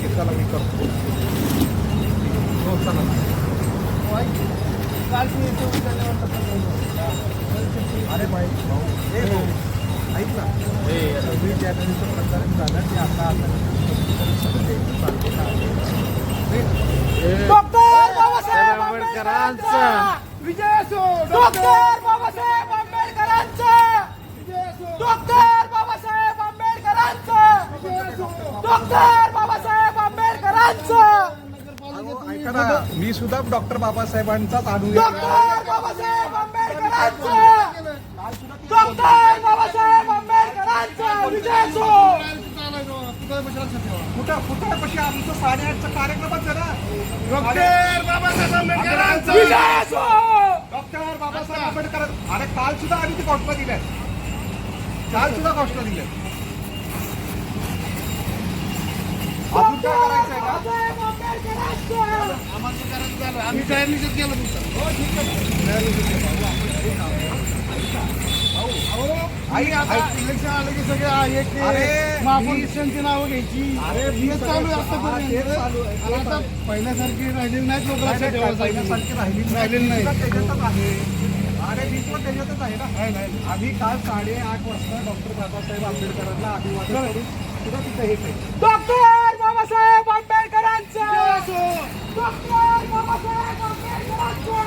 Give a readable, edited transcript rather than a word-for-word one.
नक्कीच चला मी करतो. हो चला ना. अरे भाऊ हे भाऊ ऐक ना, मी ज्या दिवशी प्रकरण झालं ते आता डॉक्टर बाबासाहेब आंबेडकरांचा विजय असो. डॉक्टर बाबासाहेब आंबेडकरांचा डॉक्टर बाबासाहेब आंबेडकरांचा डॉक्टर बाबासाहेब आंबेडकरांचा ऐका ना, मी सुद्धा डॉक्टर बाबासाहेबांचाच अनुयायी डॉक्टर बाबासाहेब आंबेडकरांचा डॉक्टर बाबासाहेब आंबेडकरांचा विजय असो. पुतळ्यापाशी आमचं 8:30चा कार्यक्रमच आहे ना. डॉक्टर बाबासाहेब आंबेडकरांचा विजय असो. डॉक्टर बाबासाहेब आंबेडकर. अरे काल सुद्धा आम्ही ते घोषणा दिल्या, काल सुद्धा घोषणा दिल्या. अजून काय करायचंय का? बाबासाहेब आंबेडकरांचा आम्हाला करायचं झालं. आम्ही तयार निश्चित केलं तुमचं. हो ठीक आहे. आई आता इलेक्शन आलं की सगळे एक अरे, महापौरांची नावं घ्यायची. अरे, हे चालू आहे हा, तेच चालू आहे. आणि आता पहिल्यासारखी राहिलेली नाहीत लोक लक्षात ठेवायला पहिल्यासारखी राहिलेली नाही. त्याच्यातच आहे. अरे मी पण त्याच्यातच आहे ना. आम्ही काल 8:30 वाजता डॉक्टर बाबासाहेब आंबेडकरांना अभिवादन करून सुद्धा तिथं हे केलं. डॉक्टर बाबासाहेब आंबेडकरांचा डॉक्टर बाबासाहेब आंबेडकरांचा